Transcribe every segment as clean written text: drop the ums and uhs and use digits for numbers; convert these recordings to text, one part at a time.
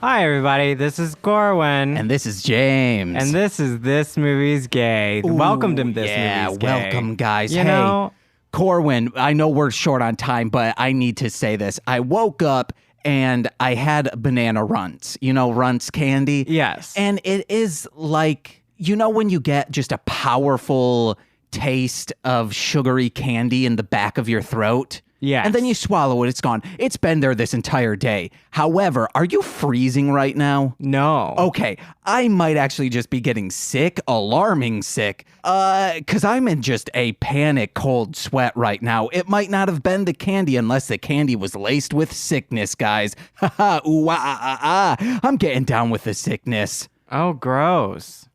Hi, everybody. This is Corwyn. And this is James. And this is This Movie's Gay. Welcome to This Movie's Gay. Welcome, guys. You know, Corwyn, I know we're short on time, but I need to say this. I woke up and I had banana runts. You know, runts candy? Yes. And it is like, you know when you get just a powerful taste of sugary candy in the back of your throat? Yes. And then you swallow it, it's gone. It's been there this entire day. However, are you freezing right now? No. Okay, I might actually just be getting sick, alarming sick, because I'm in just a panic cold sweat right now. It might not have been the candy unless the candy was laced with sickness, guys. Haha, ooh, I'm getting down with the sickness. Oh, gross.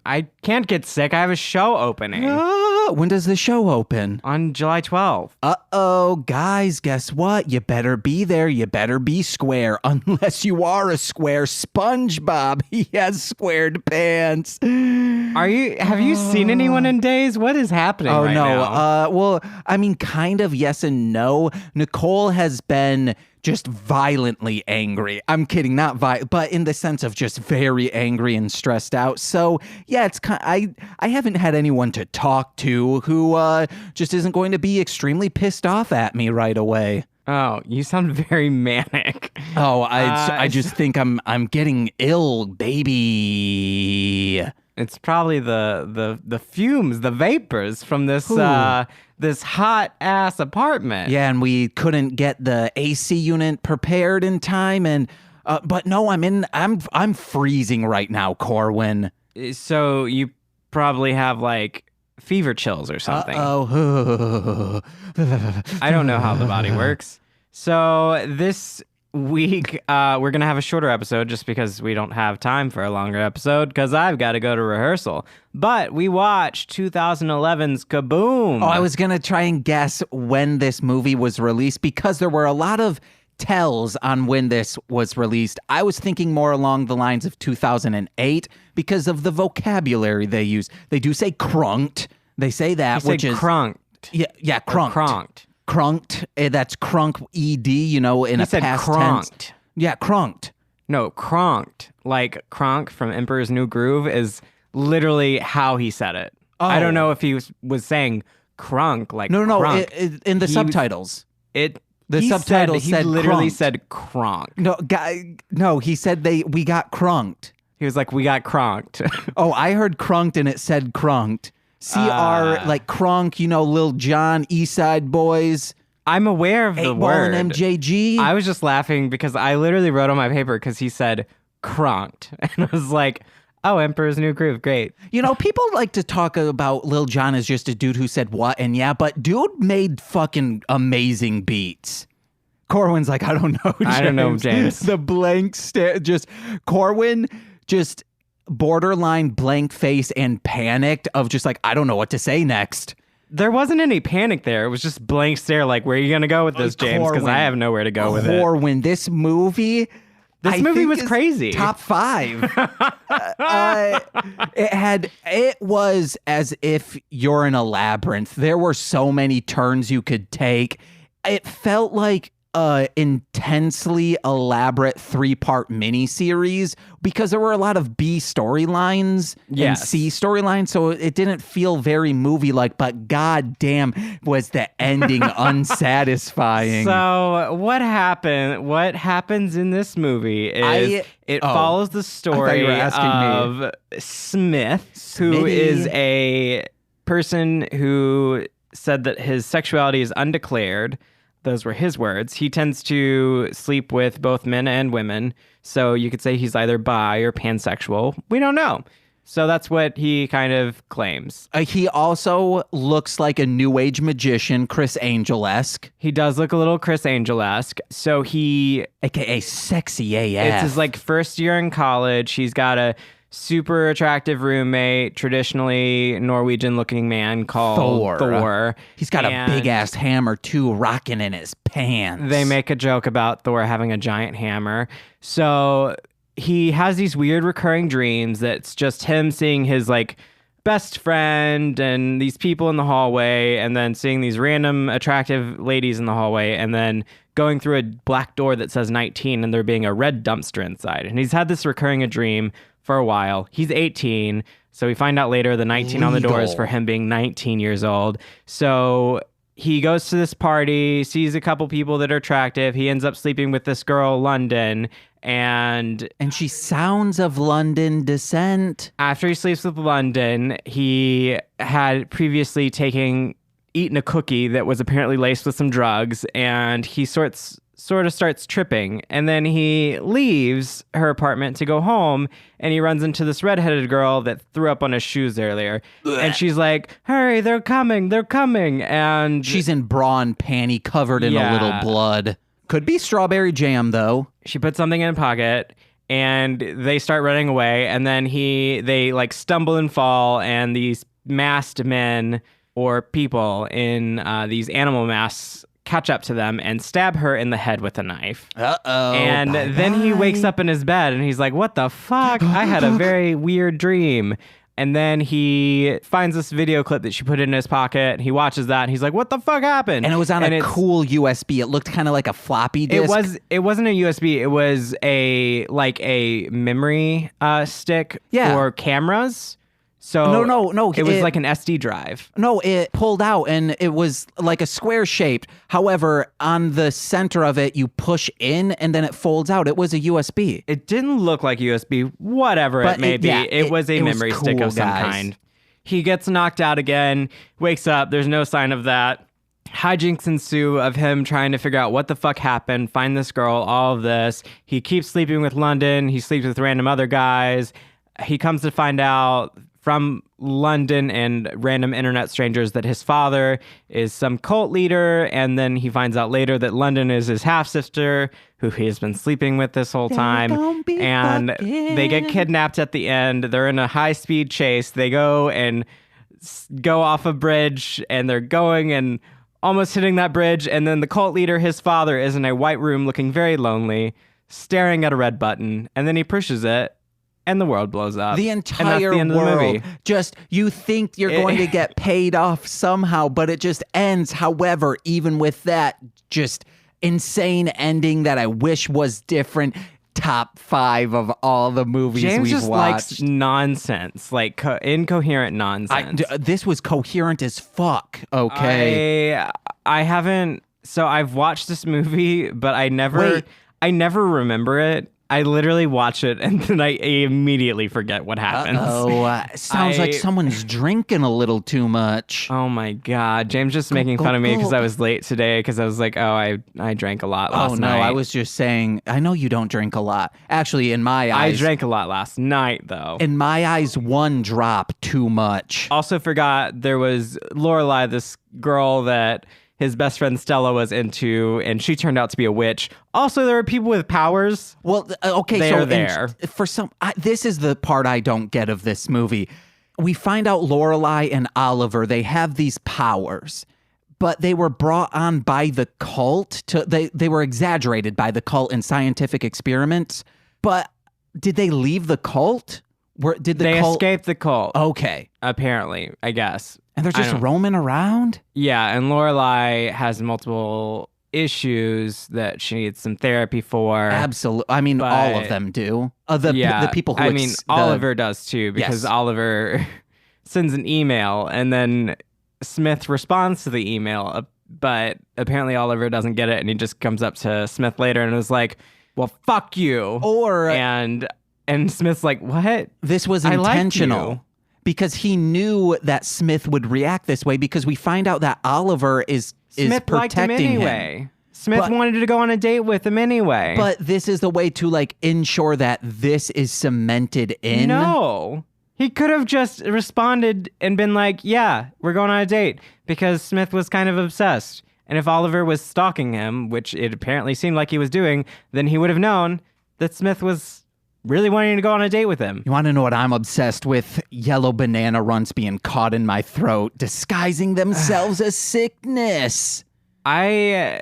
I can't get sick. I have a show opening. When does the show open? On July 12th. Uh-oh, guys, guess what? You better be there. You better be square, unless you are a square SpongeBob. He has squared pants. Have you seen anyone in Days? What is happening right now? Well, I mean, kind of yes and no. Nicole has been just violently angry. I'm kidding, not but in the sense of just very angry and stressed out. So yeah, it's I haven't had anyone to talk to who just isn't going to be extremely pissed off at me right away. Oh, you sound very manic. Oh, I just think I'm getting ill, baby. It's probably the fumes, the vapors from this this hot ass apartment. Yeah, and we couldn't get the AC unit prepared in time, and but no, I'm freezing right now, Corwyn. So you probably have like fever chills or something. Oh, I don't know how the body works. So this week, we're going to have a shorter episode just because we don't have time for a longer episode because I've got to go to rehearsal. But we watched 2011's Kaboom. Oh, I was going to try and guess when this movie was released because there were a lot of tells on when this was released. I was thinking more along the lines of 2008 because of the vocabulary they use. They do say crunked. They say that, which is crunked. Yeah, crunked. Crunked. Crunked, that's crunk ed, you know, in a past crunked. tense. Yeah, crunked. No, cronked. Like Kronk from Emperor's New Groove is literally how he said it. Oh. I don't know if he was saying crunk like No, crunk. in the subtitles. The subtitles said he literally crunked. said cronk. No, he said we got crunked. He was like, we got cronked. Oh, I heard crunked and it said crunked. CR, like Crunk, you know, Lil Jon, East Side Boys. I'm aware of the word. And MJG. I was just laughing because I literally wrote on my paper because he said cronked. And I was like, oh, Emperor's New Groove, great. You know, people like to talk about Lil Jon as just a dude who said what and yeah, but dude made fucking amazing beats. Corwyn's like, I don't know, James. I don't know, James. The blank stare, Corwyn just borderline blank face and panicked of just like, I don't know what to say next. There wasn't any panic there. It was just blank stare like, where are you going to go with this, James? Because I have nowhere to go with it. Corwyn, this movie was crazy. Top 5. It was as if you're in a labyrinth. There were so many turns you could take. It felt like intensely elaborate 3-part miniseries because there were a lot of B storylines and C storylines, so it didn't feel very movie-like, but goddamn was the ending unsatisfying. So what happens in this movie is it follows the story of Smith, who is a person who said that his sexuality is undeclared. Those were his words. He tends to sleep with both men and women. So you could say he's either bi or pansexual. We don't know. So that's what he kind of claims. He also looks like a new age magician, Chris Angel-esque. He does look a little Chris Angel-esque. So he... AKA sexy AF. It's his like first year in college. He's got a super attractive roommate, traditionally Norwegian-looking man called Thor. He's got a big-ass hammer, too, rocking in his pants. They make a joke about Thor having a giant hammer. So he has these weird recurring dreams that's just him seeing his, like, best friend and these people in the hallway and then seeing these random attractive ladies in the hallway and then going through a black door that says 19 and there being a red dumpster inside. And he's had this recurring dream for a while. He's 18, so we find out later the 19 on the door is for him being 19 years old. So he goes to this party, sees a couple people that are attractive. He ends up sleeping with this girl, London, and she sounds of London descent. After he sleeps with London, he had previously eaten a cookie that was apparently laced with some drugs, and he sort of starts tripping, and then he leaves her apartment to go home, and he runs into this redheaded girl that threw up on his shoes earlier. And she's like, hurry, they're coming, and she's in bra and panty covered in a little blood. Could be strawberry jam, though. She puts something in a pocket, and they start running away, and then they like stumble and fall, and these masked men or people in these animal masks catch up to them and stab her in the head with a knife. Uh-oh. And then he wakes up in his bed and he's like, what the fuck? I had a very weird dream. And then he finds this video clip that she put in his pocket. He watches that and he's like, what the fuck happened? And it was on a cool USB. It looked kind of like a floppy disk. It wasn't a USB. It was a memory stick for cameras. So no. It was like an SD drive. No, it pulled out and it was like a square shaped. However, on the center of it, you push in and then it folds out. It was a USB. It didn't look like USB, whatever it may be. It was a memory stick of some kind. He gets knocked out again, wakes up. There's no sign of that. Hijinks ensue of him trying to figure out what the fuck happened, find this girl, all of this. He keeps sleeping with London. He sleeps with random other guys. He comes to find out from London and random internet strangers that his father is some cult leader, and then he finds out later that London is his half-sister, who he has been sleeping with this whole time, and they get kidnapped at the end. They're in a high-speed chase. They go off a bridge, and they're going and almost hitting that bridge, and then the cult leader, his father, is in a white room looking very lonely, staring at a red button, and then he pushes it, and the world blows up. The entire world. The movie. Just, you think you're going to get paid off somehow, but it just ends. However, even with that just insane ending that I wish was different, top 5 of all the movies James we've just watched. Likes nonsense, like incoherent nonsense. This was coherent as fuck, okay? I haven't, so I've watched this movie, but I never remember it. I literally watch it and then I immediately forget what happens. Sounds like someone's drinking a little too much. Oh my God. James just making fun of me because I was late today because I was like, I drank a lot last night. Oh no, I was just saying, I know you don't drink a lot. Actually, in my eyes. I drank a lot last night though. In my eyes, one drop too much. Also forgot there was Lorelai, this girl that his best friend Stella was into, and she turned out to be a witch. Also, there are people with powers. Well, okay, they're there. This is the part I don't get of this movie. We find out Lorelai and Oliver, they have these powers, but they were brought on by the cult. They were exaggerated by the cult in scientific experiments. But did they leave the cult? They escaped the cult. Okay. Apparently, I guess. And they're just roaming around? Yeah, and Lorelai has multiple issues that she needs some therapy for. Absolutely. I mean, all of them do. The people who... Oliver does too, because Oliver sends an email, and then Smith responds to the email, but apparently Oliver doesn't get it, and he just comes up to Smith later and is like, well, fuck you. And Smith's like, what? This was intentional. Because he knew that Smith would react this way, because we find out that Oliver is protecting liked him anyway. Smith wanted to go on a date with him anyway. But this is the way to ensure that this is cemented in. No. He could have just responded and been like, yeah, we're going on a date, because Smith was kind of obsessed. And if Oliver was stalking him, which it apparently seemed like he was doing, then he would have known that Smith was really wanting to go on a date with him. You want to know what I'm obsessed with? Yellow banana runts being caught in my throat, disguising themselves as sickness. But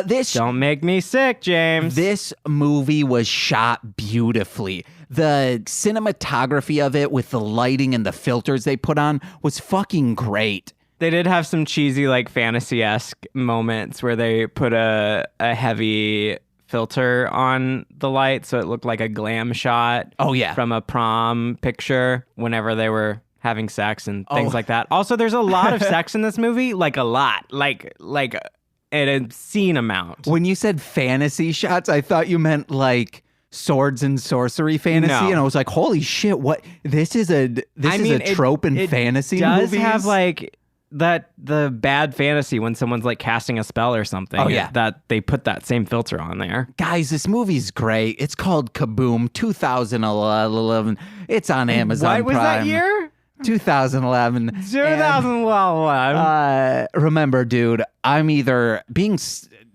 this... Don't make me sick, James. This movie was shot beautifully. The cinematography of it with the lighting and the filters they put on was fucking great. They did have some cheesy, like, fantasy-esque moments where they put a heavy filter on the light so it looked like a glam shot. Oh, yeah. From a prom picture whenever they were having sex and things like that. Also, there's a lot of sex in this movie, like a lot, like an obscene amount. When you said fantasy shots, I thought you meant like swords and sorcery fantasy, and I was like, holy shit, what? This is a trope in fantasy movies? It does have like the bad fantasy when someone's like casting a spell or something. Oh, yeah. That they put that same filter on there. Guys, this movie's great. It's called Kaboom, 2011. It's on Amazon What was Prime. that year? 2011. 2011. Remember, dude, I'm either being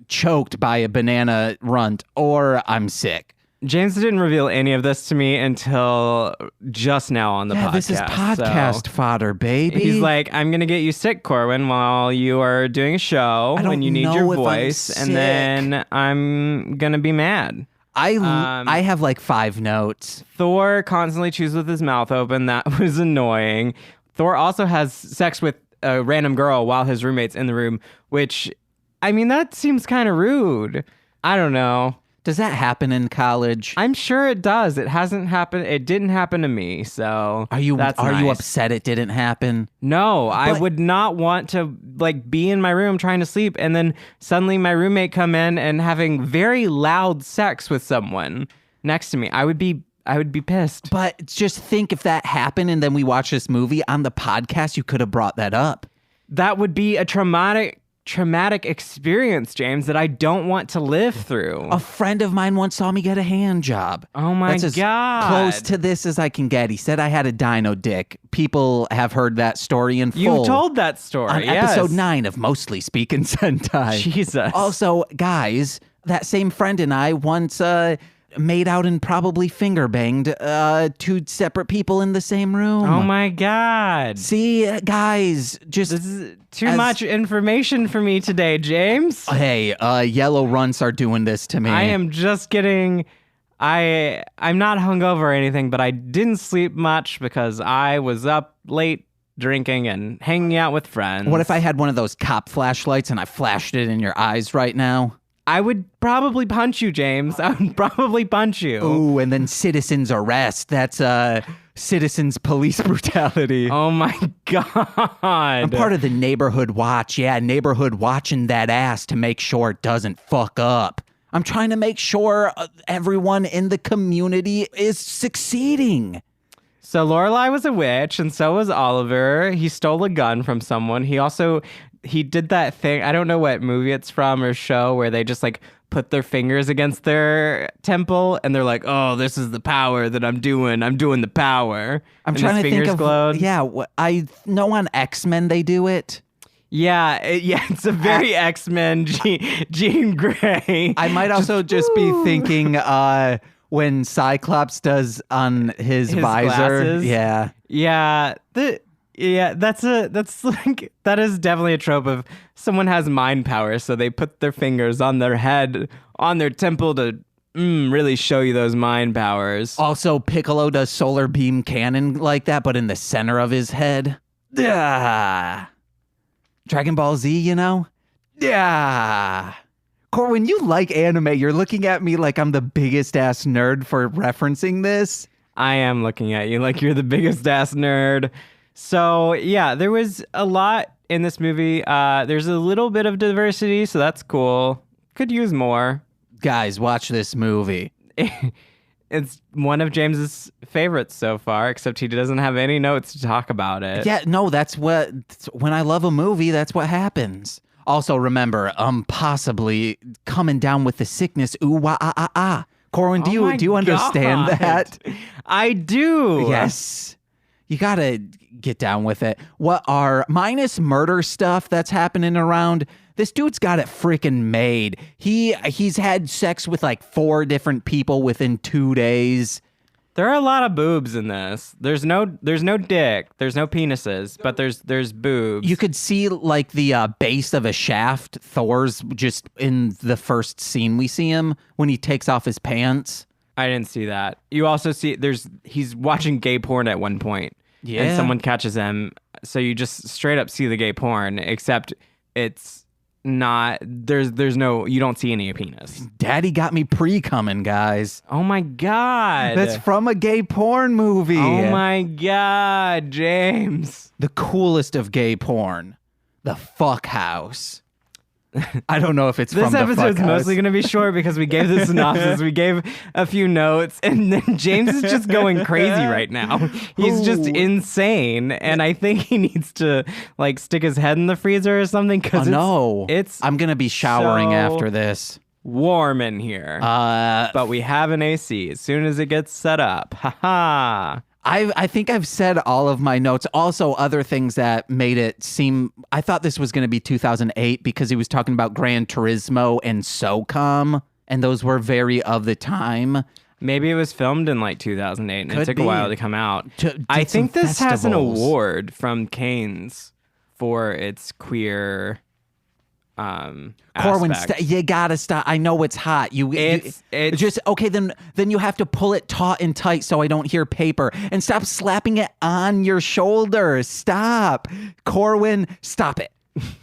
choked by a banana runt or I'm sick. James didn't reveal any of this to me until just now on the podcast. This is podcast fodder, baby. He's like, I'm going to get you sick, Corwyn, while you are doing a show when you need your voice, and then I'm going to be mad. I have like 5 notes. Thor constantly chews with his mouth open. That was annoying. Thor also has sex with a random girl while his roommate's in the room, which, I mean, that seems kind of rude. I don't know. Does that happen in college? I'm sure it does. It hasn't happened. It didn't happen to me. So are you nice. You upset it didn't happen? No, I would not want to like be in my room trying to sleep and then suddenly my roommate come in and having very loud sex with someone next to me. I would be pissed. But just think if that happened and then we watch this movie on the podcast, you could have brought that up. That would be a traumatic experience, James, that I don't want to live through. A friend of mine once saw me get a hand job. Oh my God. That's as close to this as I can get. He said I had a dino dick. People have heard that story in full. You told that story, on episode 9 of Mostly Speaking Sentai. Jesus. Also, guys, that same friend and I once made out and probably finger banged 2 separate people in the same room. Oh my God. See, guys, this is too much information for me today, James. Hey, yellow runts are doing this to me. I am just getting... I'm not hungover or anything, but I didn't sleep much because I was up late drinking and hanging out with friends. What if I had one of those cop flashlights and I flashed it in your eyes right now? I would probably punch you, James. I would probably punch you. Ooh, and then citizen's arrest. That's citizens police brutality. Oh my God. I'm part of the neighborhood watch. Yeah, neighborhood watching that ass to make sure it doesn't fuck up. I'm trying to make sure everyone in the community is succeeding. So Lorelai was a witch, and so was Oliver. He stole a gun from someone. He did that thing, I don't know what movie it's from or show, where they just like put their fingers against their temple and they're like, oh, this is the power that I'm doing the power. I'm trying to think of, glowed. Yeah, I know on X-Men they do it. Yeah, it's a very X-Men Jean Grey. I might also just be thinking when Cyclops does on his visor. Glasses. Yeah. Yeah, that is definitely a trope of someone has mind power, so they put their fingers on their head, on their temple to really show you those mind powers. Also, Piccolo does solar beam cannon like that, but in the center of his head. Yeah. Dragon Ball Z, you know? Yeah. Corwyn, you like anime. You're looking at me like I'm the biggest ass nerd for referencing this. I am looking at you like you're the biggest ass nerd. So, yeah, there was a lot in this movie. There's a little bit of diversity, so that's cool. Could use more. Guys, watch this movie. It's one of James's favorites so far, except he doesn't have any notes to talk about it. Yeah, no, when I love a movie, that's what happens. Also, remember, possibly coming down with the sickness. Ooh, wah, ah, ah, ah. Corwyn, do you understand that? I do. Yes. You gotta get down with it. What are minus murder stuff that's happening around? This dude's got it freaking made. He's had sex with like 4 different people within 2 days. There are a lot of boobs in this. There's no dick. There's no penises, but there's boobs. You could see like the base of a shaft. Thor's just in the first scene we see him when he takes off his pants. I didn't see that. You also see he's watching gay porn at one point. and someone catches him. So you just straight up see the gay porn, except it's not, there's no, you don't see any penis. Daddy got me pre-coming, guys. Oh my God. That's from a gay porn movie. Oh my God, James. The coolest of gay porn. The Fuck House. I don't know if it's from the Fuck House. This episode's mostly going to be short because we gave the synopsis, we gave a few notes, and then James is just going crazy right now. He's just insane, and I think he needs to like stick his head in the freezer or something because I'm going to be showering after this. Warm in here, but we have an AC as soon as it gets set up. Ha. I think I've said all of my notes. Also, other things that made it seem... I thought this was going to be 2008 because he was talking about Gran Turismo and SOCOM, and those were very of the time. Maybe it was filmed in like 2008, and it took a while to come out. I think this has an award from Cannes for its queer... Corwyn, you gotta stop. I know it's hot. It's just okay. Then you have to pull it taut and tight so I don't hear paper, and stop slapping it on your shoulder. Stop, Corwyn. Stop it,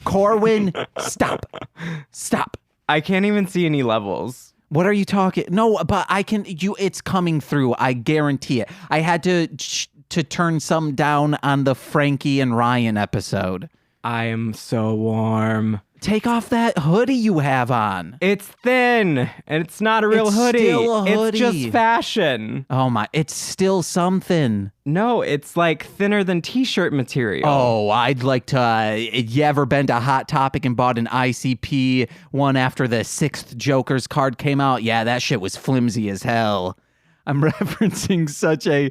Corwyn. Stop. I can't even see any levels. What are you talking? No, but I can. It's coming through. I guarantee it. I had to turn some down on the Frankie and Ryan episode. I am so warm. Take off that hoodie you have on. It's thin, and it's not a real hoodie. Still a hoodie. It's just fashion. Oh my, it's still something. No, it's like thinner than t-shirt material. Oh, I'd like to, you ever been to Hot Topic and bought an ICP one after the 6th Joker's card came out? Yeah, that shit was flimsy as hell. I'm referencing such a,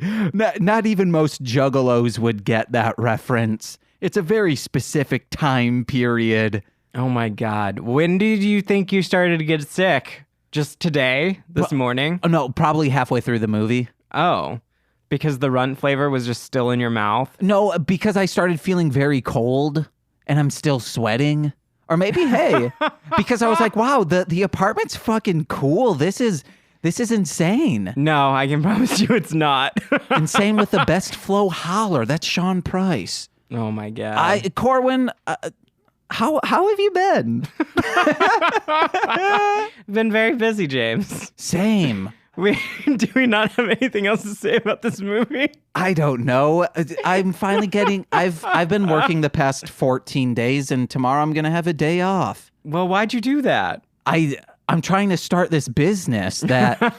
not even most juggalos would get that reference. It's a very specific time period. Oh my God. When did you think you started to get sick? Just today? This morning? Oh, no, probably halfway through the movie. Oh, because the runt flavor was just still in your mouth? No, because I started feeling very cold and I'm still sweating. Or maybe, hey, because I was like, wow, the apartment's fucking cool. This is insane. No, I can promise you it's not. Insane with the best flow holler. That's Sean Price. Oh my God. Corwyn... How have you been? Been very busy, James. Same. Do we not have anything else to say about this movie? I don't know. I'm finally getting... I've been working the past 14 days, and tomorrow I'm going to have a day off. Well, why'd you do that? I'm trying to start this business that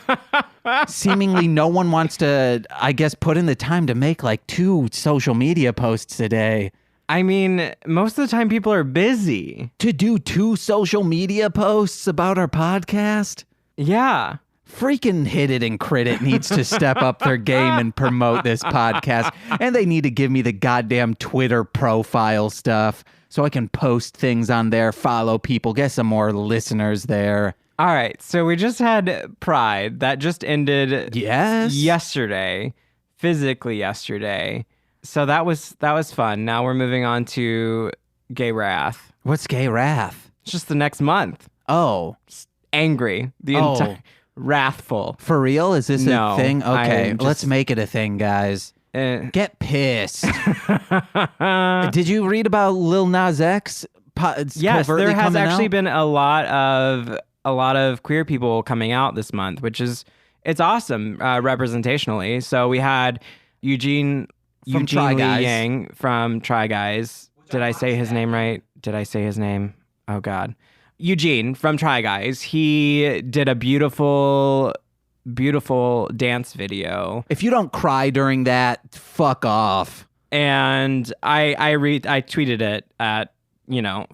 seemingly no one wants to, I guess, put in the time to make like 2 social media posts a day. I mean, most of the time people are busy. To do 2 social media posts about our podcast? Yeah. Freaking Hit It and Crit It needs to step up their game and promote this podcast. And they need to give me the goddamn Twitter profile stuff so I can post things on there, follow people, get some more listeners there. All right. So we just had Pride. That just ended yesterday, physically yesterday. So that was fun. Now we're moving on to Gay Wrath. What's Gay Wrath? It's just the next month. Oh. Just angry. Entire wrathful. For real? Is this a thing? Okay, let's make it a thing, guys. Get pissed. Did you read about Lil Nas X? Yes, there has actually been a lot of queer people coming out this month, which is it's awesome representationally. So we had Eugene Lee Yang from Try Guys. Did I say his name right? Did I say his name? Oh, God. Eugene from Try Guys. He did a beautiful dance video. If you don't cry during that, fuck off. And I tweeted it at,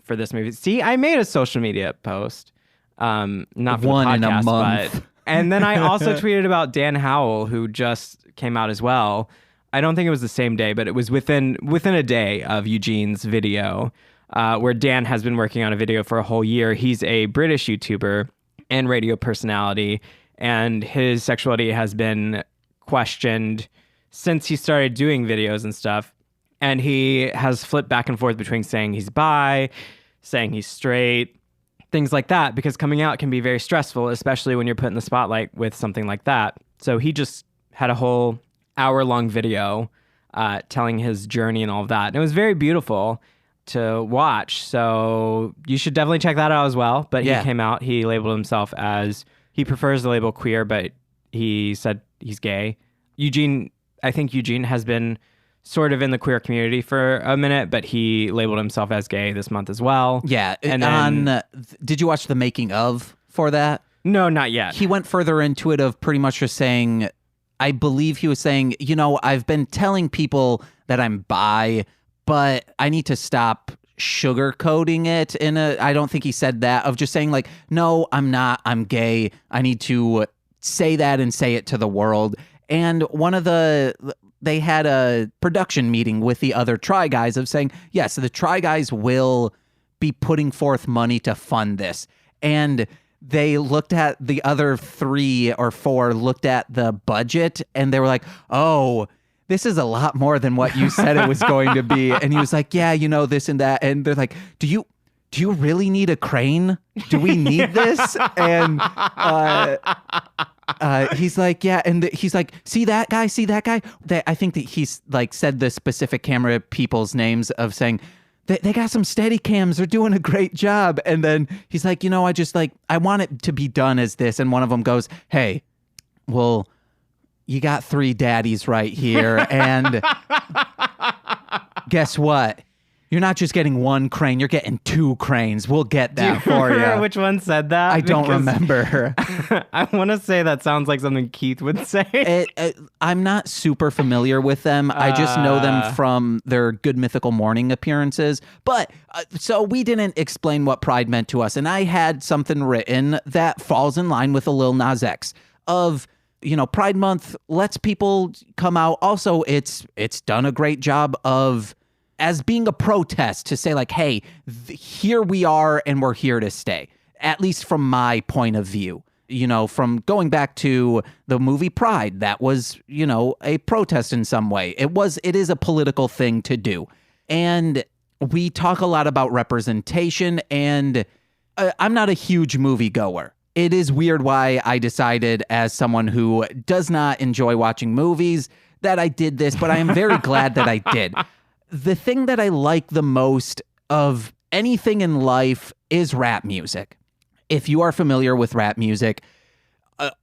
for this movie. See, I made a social media post. Not for one the podcast, in a month. And then I also tweeted about Dan Howell, who just came out as well. I don't think it was the same day, but it was within a day of Eugene's video, where Dan has been working on a video for a whole year. He's a British YouTuber and radio personality, and his sexuality has been questioned since he started doing videos and stuff. And he has flipped back and forth between saying he's bi, saying he's straight, things like that, because coming out can be very stressful, especially when you're put in the spotlight with something like that. So he just had a whole hour-long video telling his journey and all of that. And it was very beautiful to watch. So you should definitely check that out as well. But he came out, he labeled himself as, he prefers the label queer, but he said he's gay. I think Eugene has been sort of in the queer community for a minute, but he labeled himself as gay this month as well. Yeah. And then, did you watch the making of for that? No, not yet. He went further into it of pretty much just saying, I believe he was saying, I've been telling people that I'm bi, but I need to stop sugarcoating it I don't think he said that, of just saying like, no, I'm not, I'm gay. I need to say that and say it to the world. And they had a production meeting with the other Try Guys of saying, yes, the Try Guys will be putting forth money to fund this. And they looked at the other 3 or 4, looked at the budget, and they were like, oh, this is a lot more than what you said it was going to be. And he was like, yeah, this and that. And they're like, do you really need a crane? Do we need this? And he's like, yeah. And he's like, see that guy? I think that he's like said the specific camera people's names of saying, they got some steady cams. They're doing a great job. And then he's like, I want it to be done as this. And one of them goes, hey, well, you got 3 daddies right here. And guess what? You're not just getting 1 crane. You're getting 2 cranes. We'll get that for you. Which one said that? I don't remember. I want to say that sounds like something Keith would say. I'm not super familiar with them. I just know them from their Good Mythical Morning appearances. But so we didn't explain what Pride meant to us. And I had something written that falls in line with a Lil Nas X of, Pride Month lets people come out. Also, it's done a great job of as being a protest to say like, hey, here we are and we're here to stay, at least from my point of view. From going back to the movie Pride, that was, a protest in some way. It is a political thing to do. And we talk a lot about representation, and I'm not a huge moviegoer. It is weird why I decided, as someone who does not enjoy watching movies, that I did this, but I am very glad that I did. The thing that I like the most of anything in life is rap music. If you are familiar with rap music,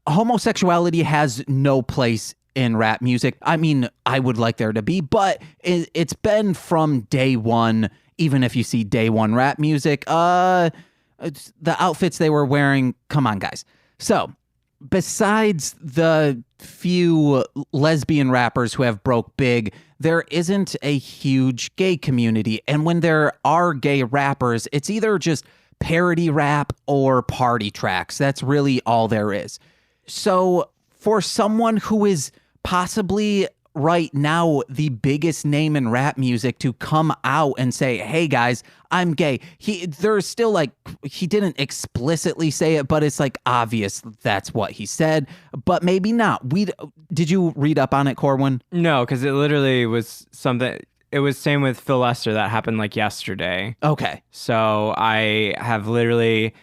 homosexuality has no place in rap music. I mean, I would like there to be, but it's been from day one. Even if you see day one rap music, the outfits they were wearing, come on, guys. So besides the few lesbian rappers who have broke big, there isn't a huge gay community. And when there are gay rappers, it's either just parody rap or party tracks. That's really all there is. So for someone who is possibly right now the biggest name in rap music to come out and say, hey guys, I'm gay. There's still like, he didn't explicitly say it, but it's like obvious that's what he said, but maybe not. Did you read up on it, Corwyn? No, because it literally was something. It was same with Phil Lester that happened like yesterday. Okay. So I have literally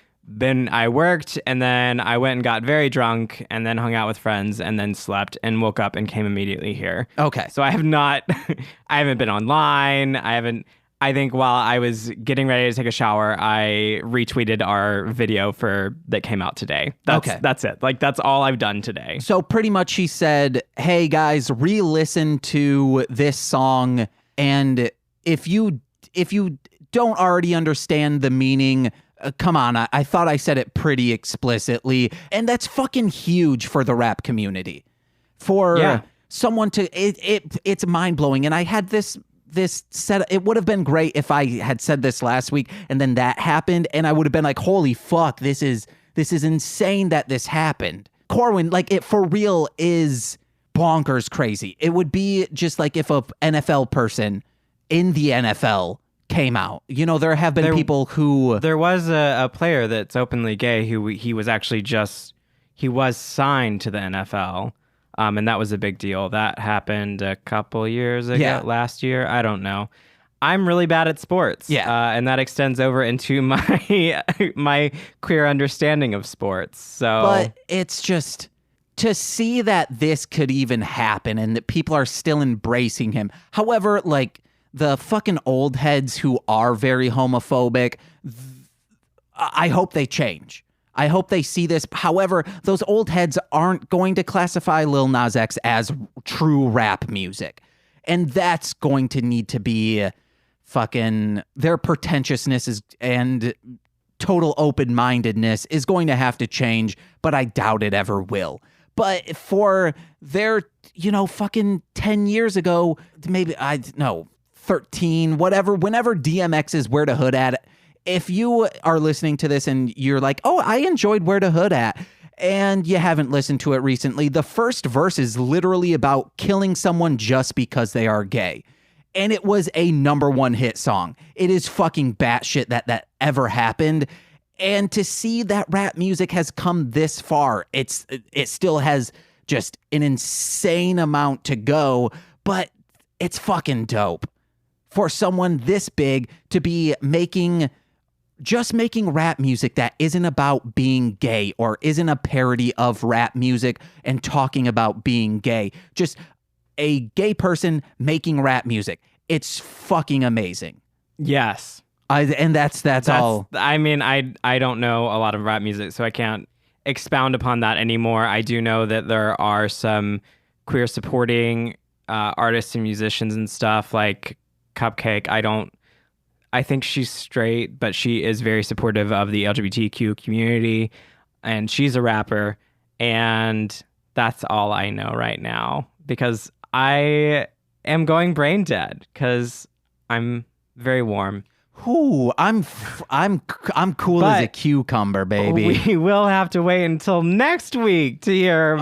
I worked and then I went and got very drunk and then hung out with friends and then slept and woke up and came immediately here. Okay. So I haven't been online. I think while I was getting ready to take a shower, I retweeted our video that came out today. That's it. Like, that's all I've done today. So pretty much he said, hey guys, re-listen to this song. And if you don't already understand the meaning, come on, I thought I said it pretty explicitly. And that's fucking huge for the rap community. For someone to, it's mind-blowing. And I had this set. It would have been great if I had said this last week and then that happened. And I would have been like, holy fuck, this is insane that this happened. Corwyn, like, it for real is bonkers crazy. It would be just like if a NFL person in the NFL came out. There have been people who... There was a player that's openly gay who he was signed to the NFL. And that was a big deal. That happened a couple years ago, last year. I don't know. I'm really bad at sports. Yeah. And that extends over into my queer understanding of sports. So, but it's just to see that this could even happen and that people are still embracing him. However, like the fucking old heads who are very homophobic, I hope they change. I hope they see this. However, those old heads aren't going to classify Lil Nas X as true rap music. And that's going to need to be fucking, their pretentiousness and total open-mindedness is going to have to change, but I doubt it ever will. But for their, fucking 10 years ago, maybe, 13, whatever, whenever DMX's Where the Hood At, if you are listening to this and you're like, oh, I enjoyed Where the Hood At, and you haven't listened to it recently, the first verse is literally about killing someone just because they are gay. And it was a #1 hit song. It is fucking batshit that ever happened. And to see that rap music has come this far, it still has just an insane amount to go, but it's fucking dope for someone this big to be making rap music that isn't about being gay or isn't a parody of rap music and talking about being gay. Just a gay person making rap music. It's fucking amazing. Yes. That's all. I mean, I don't know a lot of rap music, so I can't expound upon that anymore. I do know that there are some queer supporting artists and musicians and stuff like Cupcake. I think she's straight, but she is very supportive of the LGBTQ community, and she's a rapper, and that's all I know right now because I am going brain dead because I'm very warm. Ooh, I'm cool as a cucumber, baby. We will have to wait until next week to hear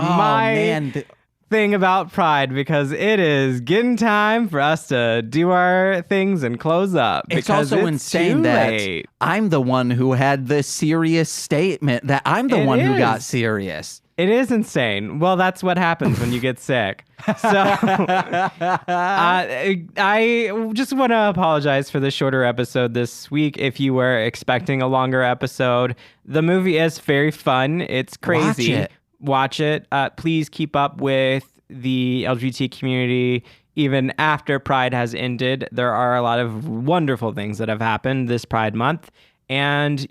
thing about Pride because it is getting time for us to do our things and close up. It's also insane that I'm the one who had the serious statement, that I'm the one who got serious. It is insane. Well, that's what happens when you get sick. So I just want to apologize for the shorter episode this week. If you were expecting a longer episode, the movie is very fun. It's crazy. Watch it. Please keep up with the LGBT community. Even after Pride has ended, there are a lot of wonderful things that have happened this Pride month. And,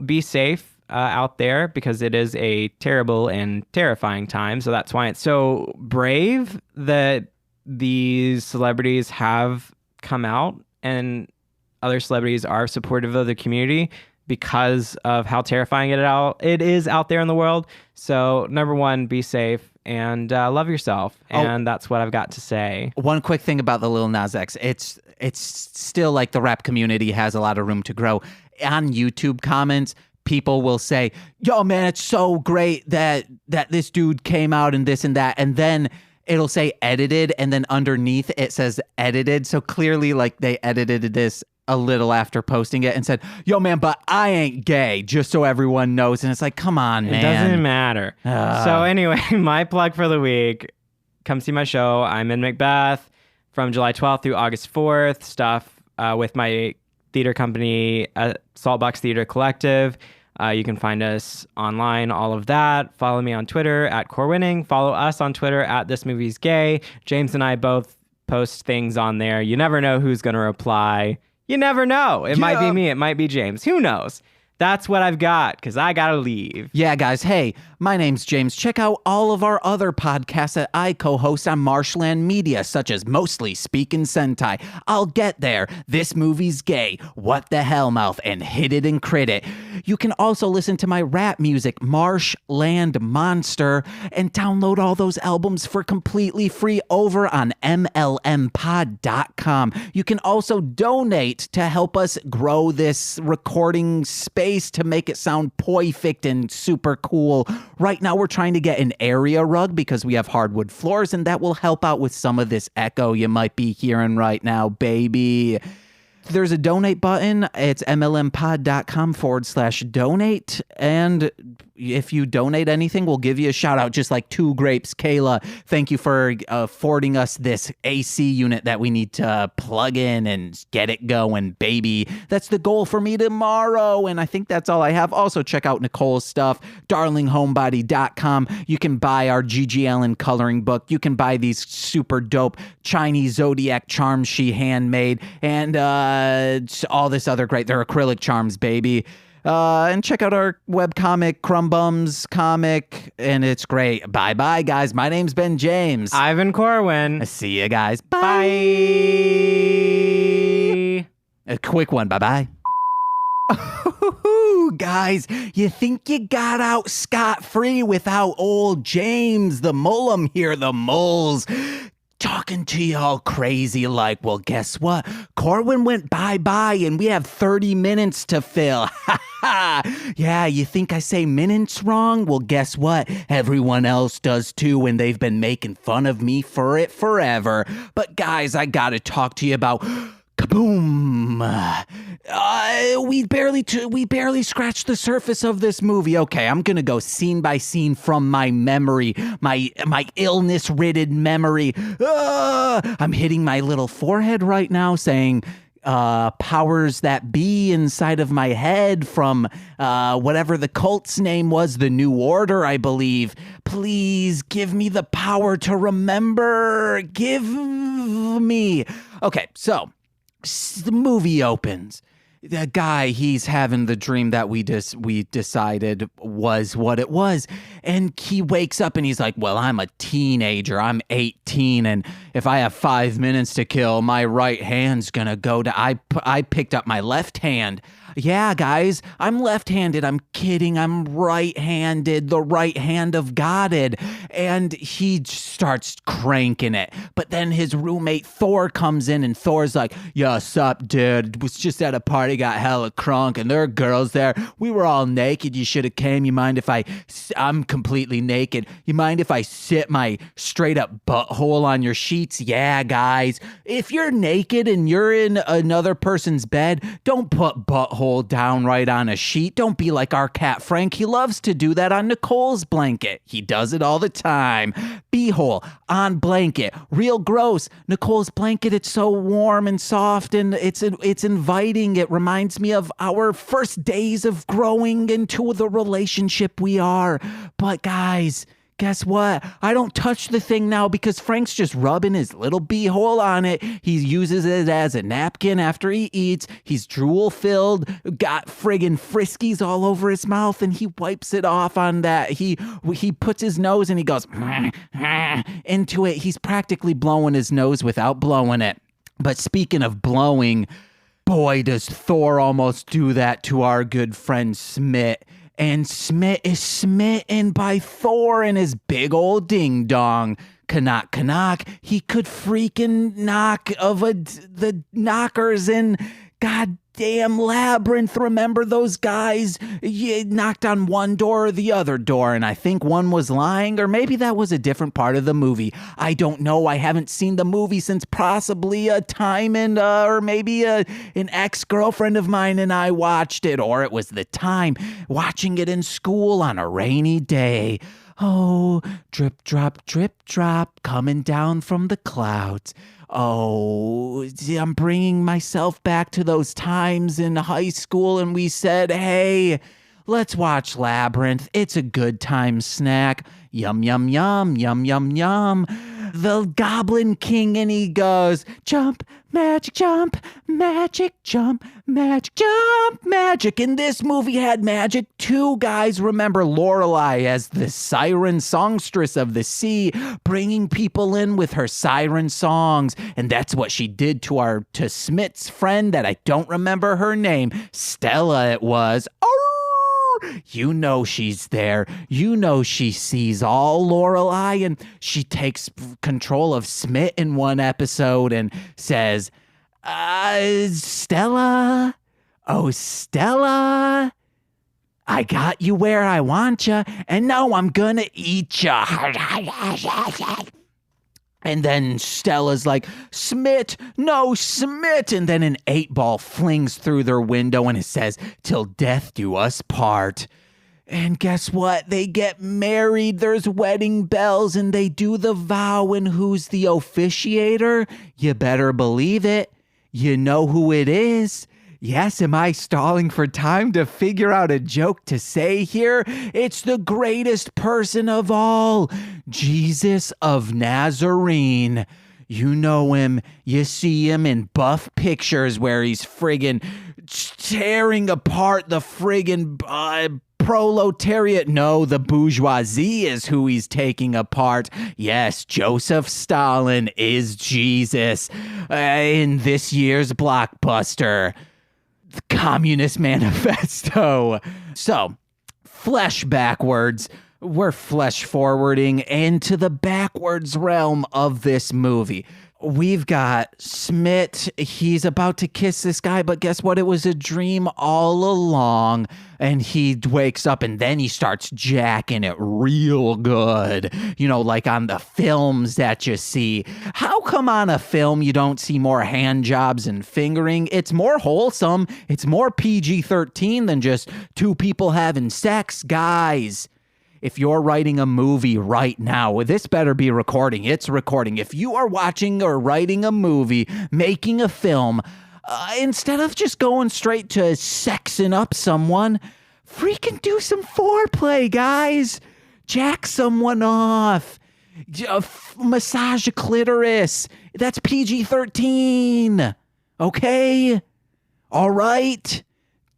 be safe out there because it is a terrible and terrifying time. So that's why it's so brave that these celebrities have come out and other celebrities are supportive of the community because of how terrifying it is out there in the world. So #1, be safe and love yourself. And that's what I've got to say. One quick thing about the Lil Nas X. It's still like the rap community has a lot of room to grow. On YouTube comments, people will say, yo, man, it's so great that this dude came out and this and that. And then it'll say edited. And then underneath it says edited. So clearly like they edited this a little after posting it and said, yo, man, but I ain't gay, just so everyone knows. And it's like, come on, man. It doesn't matter. So anyway, my plug for the week, come see my show. I'm in Macbeth from July 12th through August 4th. Stuff with my theater company, Saltbox Theater Collective. You can find us online, all of that. Follow me on Twitter at Corwynning. Follow us on Twitter at This Movie's Gay. James and I both post things on there. You never know who's going to reply. You never know. It might be me. It might be James. Who knows? That's what I've got because I got to leave. Yeah, guys. Hey, my name's James. Check out all of our other podcasts that I co-host on Marshland Media, such as Mostly Speaking Sentai, I'll Get There, This Movie's Gay, What the Hellmouth, and Hit It and Crit It. You can also listen to my rap music, Marshland Monster, and download all those albums for completely free over on MLMpod.com. You can also donate to help us grow this recording space to make it sound perfect and super cool. Right now, we're trying to get an area rug because we have hardwood floors, and that will help out with some of this echo you might be hearing right now, baby. there's a donate button. It's mlmpod.com/donate. And if you donate anything, we'll give you a shout out, just like Two Grapes. Kayla, thank you for affording us this AC unit that we need to plug in and get it going, baby. That's the goal for me tomorrow. And I think that's all I have. Also, check out Nicole's stuff, darlinghomebody.com. You can buy our Gigi Allen coloring book. You can buy these super dope Chinese zodiac charms she handmade, and all this other great. They're acrylic charms, baby. And check out our webcomic, Crumbums Comic, and it's great. Bye-bye, guys. My name's Ben James. Ivan Corwyn. See you guys. Bye. A quick one. Bye-bye. Guys, you think you got out scot-free without old James, the Mullum here, the Moles, talking to you all crazy like, well, guess what? Corwyn went bye-bye and we have 30 minutes to fill. Ha ha! Yeah, you think I say minutes wrong? Well, guess what? Everyone else does too, and they've been making fun of me for it forever. But guys, I gotta talk to you about Kaboom! We barely scratched the surface of this movie. Okay, I'm gonna go scene by scene from my memory, my illness-ridden memory. I'm hitting my little forehead right now, saying powers that be inside of my head from whatever the cult's name was, the New Order, I believe. Please give me the power to remember. Give me. Okay, so the movie opens. The guy, he's having the dream that we decided was what it was. And he wakes up and he's like, well, I'm a teenager. I'm 18. And if I have 5 minutes to kill, my right hand's going to go to... I picked up my left hand. Yeah, guys, I'm left-handed. I'm kidding. I'm right-handed, the right hand of Godded. And he starts cranking it. But then his roommate Thor comes in, and Thor's like, yo, sup, dude? Was just at a party, got hella crunk, and there are girls there. We were all naked. You should have came. You mind if I'm completely naked. You mind if I sit my straight-up butthole on your sheets? Yeah, guys. If you're naked and you're in another person's bed, don't put butthole down right on a sheet. Don't be like our cat Frank. He loves to do that on Nicole's blanket. He does it all the time. Beehole on blanket. Real gross. Nicole's blanket, it's so warm and soft and it's inviting. It reminds me of our first days of growing into the relationship we are. But guys, guess what? I don't touch the thing now because Frank's just rubbing his little beehole on it. He uses it as a napkin after he eats. He's drool filled, got friggin' friskies all over his mouth, and he wipes it off on that. He puts his nose and he goes into it. He's practically blowing his nose without blowing it. But speaking of blowing, boy, does Thor almost do that to our good friend Smit. And Smit is smitten by Thor and his big old ding dong. Canuck. He could freaking knock the knockers in goddamn Labyrinth. Remember those guys? You knocked on one door or the other door, and I think one was lying, or maybe that was a different part of the movie. I don't know. I haven't seen the movie since possibly a time or maybe an ex-girlfriend of mine and I watched it, or it was the time watching it in school on a rainy day. Oh, drip, drop, coming down from the clouds. Oh, I'm bringing myself back to those times in high school, and we said, hey, let's watch Labyrinth. It's a good time snack. Yum, yum, yum, yum, yum, yum. The Goblin King, and he goes, jump, magic, jump, magic, jump, magic, jump, magic. And this movie had magic too, guys. Remember Lorelei as the siren songstress of the sea, bringing people in with her siren songs. And that's what she did to Smit's friend that I don't remember her name. Stella it was. You know she's there. You know she sees all Lorelei, and she takes control of Smit in one episode and says, Stella, oh, Stella, I got you where I want you, and now I'm gonna eat you. And then Stella's like, Smit, no, Smit. And then an 8-ball flings through their window and it says, till death do us part. And guess what? They get married. There's wedding bells and they do the vow. And who's the officiator? You better believe it. You know who it is. Yes, am I stalling for time to figure out a joke to say here? It's the greatest person of all, Jesus of Nazarene. You know him. You see him in buff pictures where he's friggin' tearing apart the friggin' proletariat. No, the bourgeoisie is who he's taking apart. Yes, Joseph Stalin is Jesus in this year's blockbuster, the Communist Manifesto. So, flesh backwards. We're flesh forwarding into the backwards realm of this movie. We've got Smit. He's about to kiss this guy, but guess what? It was a dream all along. And he wakes up and then he starts jacking it real good. You know, like on the films that you see. How come on a film you don't see more hand jobs and fingering? It's more wholesome. It's more PG-13 than just two people having sex, guys. If you're writing a movie right now, this better be recording. It's recording. If you are watching or writing a movie, making a film, instead of just going straight to sexing up someone, freaking do some foreplay, guys. Jack someone off. Massage a clitoris. That's PG-13. Okay? All right?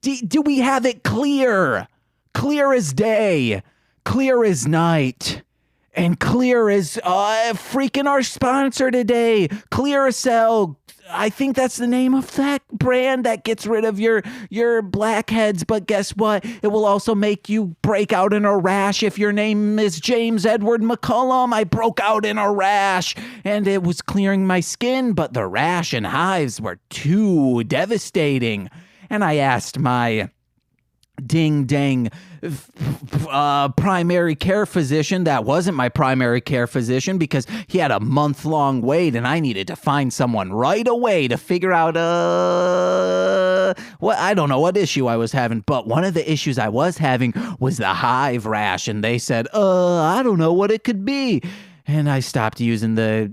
Do we have it clear? Clear as day. Clear as night, and clear as freaking our sponsor today, Clearasil. I think that's the name of that brand that gets rid of your blackheads. But guess what? It will also make you break out in a rash. If your name is James Edward McCullum, I broke out in a rash, and it was clearing my skin, but the rash and hives were too devastating. And I asked my ding-dang primary care physician that wasn't my primary care physician because he had a month-long wait and I needed to find someone right away to figure out I don't know what issue I was having, but one of the issues I was having was the hive rash, and they said I don't know what it could be, and I stopped using the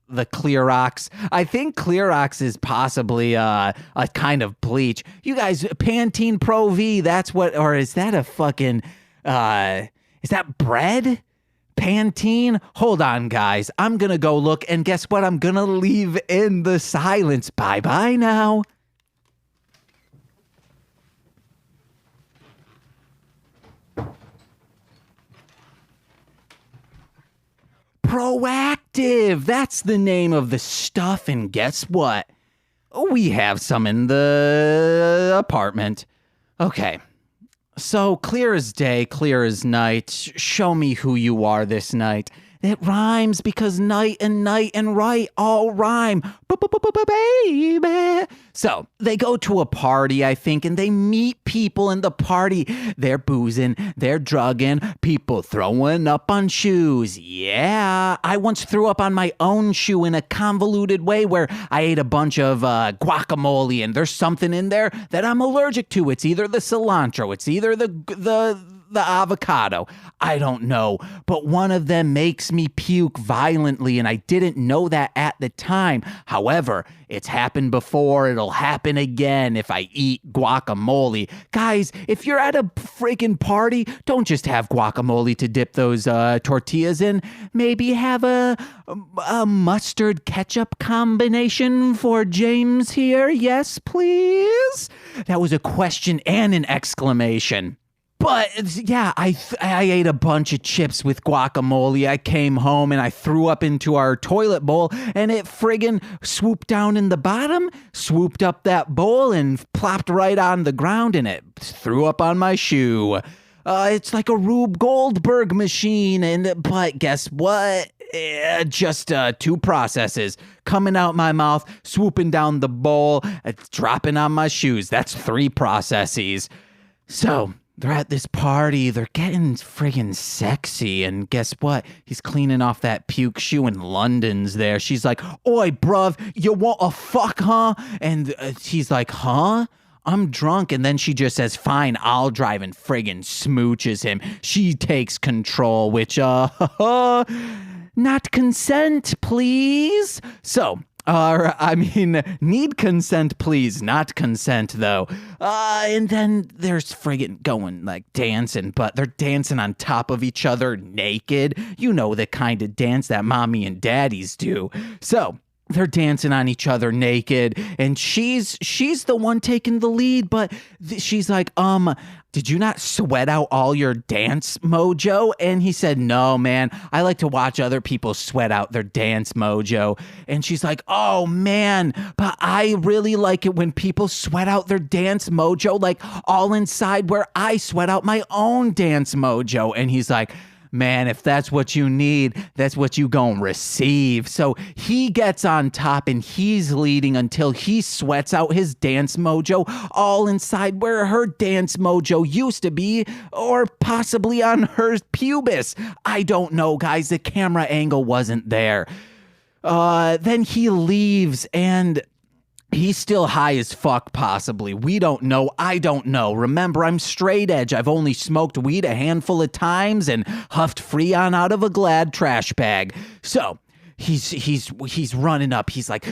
Clearox. I think Clearox is possibly a kind of bleach. You guys, Pantene Pro V, that's what, or is that a fucking, is that bread? Pantene? Hold on, guys. I'm gonna go look, and guess what? I'm gonna leave in the silence. Bye-bye now. Proactive. That's the name of the stuff. And guess what? We have some in the apartment. Okay. So clear as day, clear as night. Show me who you are this night. It rhymes because night and right all rhyme. Baby. So they go to a party, I think, and they meet people in the party. They're boozing, they're drugging, people throwing up on shoes. Yeah, I once threw up on my own shoe in a convoluted way where I ate a bunch of guacamole, and there's something in there that I'm allergic to. It's either the cilantro, it's either the avocado. I don't know, but one of them makes me puke violently, and I didn't know that at the time. However, it's happened before. It'll happen again if I eat guacamole. Guys, if you're at a freaking party, don't just have guacamole to dip those tortillas in. Maybe have a mustard ketchup combination for James here. Yes, please. That was a question and an exclamation. But yeah, I ate a bunch of chips with guacamole. I came home and I threw up into our toilet bowl, and it friggin' swooped down in the bottom, swooped up that bowl, and plopped right on the ground, and it threw up on my shoe. It's like a Rube Goldberg machine, but guess what? Just two processes coming out my mouth, swooping down the bowl, dropping on my shoes. That's three processes. So they're at this party. They're getting friggin' sexy. And guess what? He's cleaning off that puke shoe and London's there. She's like, oi, bruv, you want a fuck, huh? And he's like, huh? I'm drunk. And then she just says, fine, I'll drive, and friggin' smooches him. She takes control, which, not consent, please. So, need consent, please. Not consent, though. And then there's friggin' going, like, dancing, but they're dancing on top of each other naked. You know, the kind of dance that mommy and daddies do. So they're dancing on each other naked, and she's the one taking the lead, but she's like, did you not sweat out all your dance mojo? And he said, no, man, I like to watch other people sweat out their dance mojo. And she's like, oh, man, but I really like it when people sweat out their dance mojo, like all inside where I sweat out my own dance mojo. And he's like, man, if that's what you need, that's what you gonna receive. So he gets on top and he's leading until he sweats out his dance mojo all inside where her dance mojo used to be, or possibly on her pubis. I don't know, guys. The camera angle wasn't there. Then he leaves, and he's still high as fuck, possibly. We don't know. I don't know. Remember, I'm straight edge. I've only smoked weed a handful of times and huffed Freon out of a Glad trash bag. So he's running up. He's like,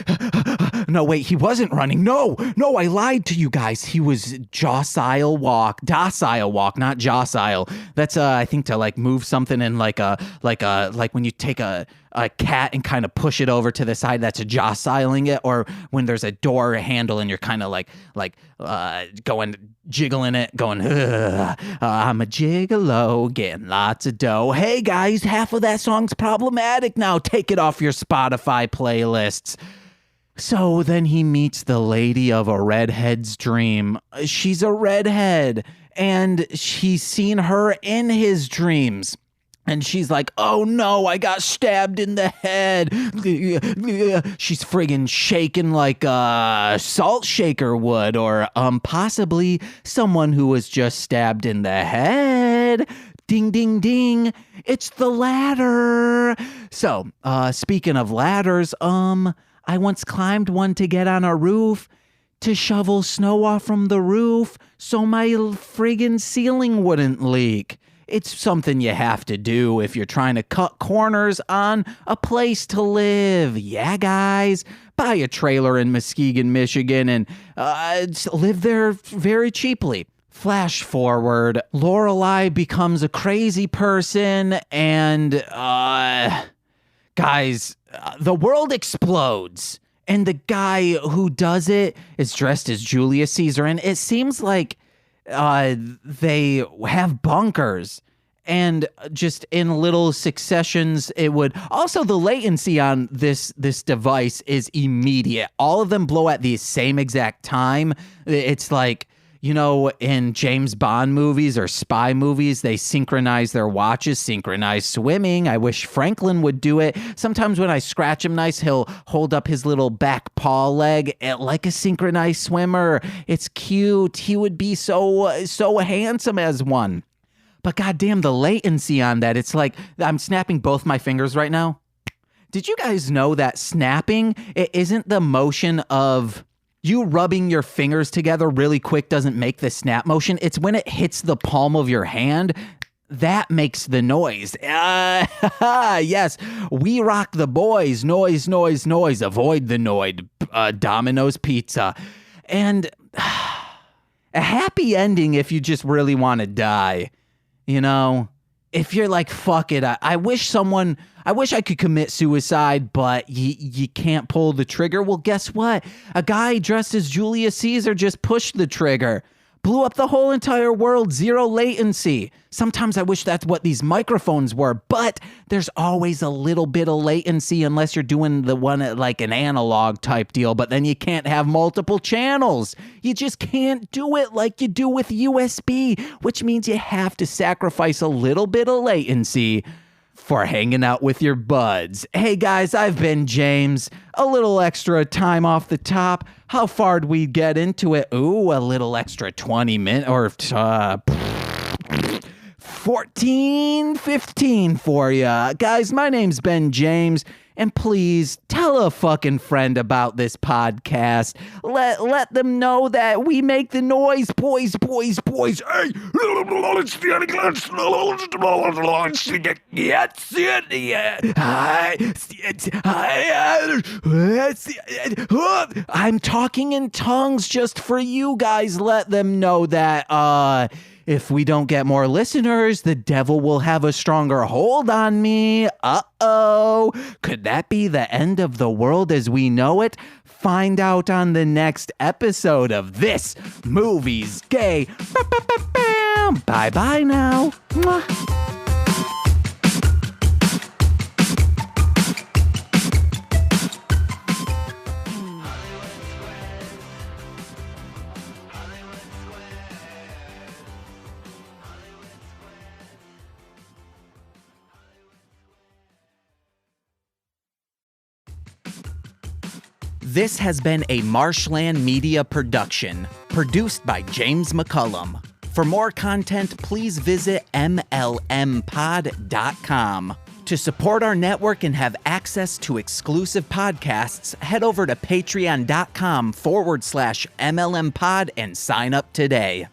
no, wait, he wasn't running. No, I lied to you guys. He was docile walk, not jocile. That's I think to like move something in like when you take a cat and kind of push it over to the side, that's a jostling it. Or when there's a door handle and you're kind of like jiggling it, going, I'm a gigolo, getting lots of dough. Hey guys, half of that song's problematic now. Take it off your Spotify playlists. So then he meets the lady of a redhead's dream. She's a redhead, and he's seen her in his dreams. And she's like, oh no, I got stabbed in the head. She's friggin' shaking like a salt shaker would, or possibly someone who was just stabbed in the head. Ding, ding, ding. It's the ladder. So, speaking of ladders, I once climbed one to get on a roof to shovel snow off from the roof so my friggin' ceiling wouldn't leak. It's something you have to do if you're trying to cut corners on a place to live. Yeah, guys. Buy a trailer in Muskegon, Michigan, and live there very cheaply. Flash forward, Lorelai becomes a crazy person, and guys, the world explodes. And the guy who does it is dressed as Julius Caesar, and it seems like they have bunkers, and just in little successions it would also, the latency on this device is immediate. All of them blow at the same exact time. It's like, you know, in James Bond movies or spy movies, they synchronize their watches, synchronize swimming. I wish Franklin would do it. Sometimes when I scratch him nice, he'll hold up his little back paw leg like a synchronized swimmer. It's cute. He would be so handsome as one. But goddamn, the latency on that, it's like I'm snapping both my fingers right now. Did you guys know that snapping, it isn't the motion of you rubbing your fingers together really quick doesn't make the snap motion. It's when it hits the palm of your hand that makes the noise. Yes, we rock the boys. Noise, noise, noise. Avoid the noid. Domino's Pizza. And a happy ending if you just really want to die. You know? If you're like, fuck it, I wish I could commit suicide, but you can't pull the trigger. Well, guess what? A guy dressed as Julius Caesar just pushed the trigger. Blew up the whole entire world, zero latency. Sometimes I wish that's what these microphones were, but there's always a little bit of latency unless you're doing the one at like an analog type deal, but then you can't have multiple channels. You just can't do it like you do with USB, which means you have to sacrifice a little bit of latency for hanging out with your buds. Hey guys, I've been James. A little extra time off the top. How far did we get into it? Ooh, a little extra 20 minutes or 1415 for ya. Guys, my name's Ben James, and please tell a fucking friend about this podcast. Let them know that we make the noise, boys. Hey, I'm talking in tongues just for you guys. Let them know that, if we don't get more listeners, the devil will have a stronger hold on me. Uh-oh. Could that be the end of the world as we know it? Find out on the next episode of This Movie's Gay. Bye-bye now. Mwah. This has been a Marshland Media production, produced by James McCullum. For more content, please visit mlmpod.com. To support our network and have access to exclusive podcasts, head over to patreon.com/MLMpod and sign up today.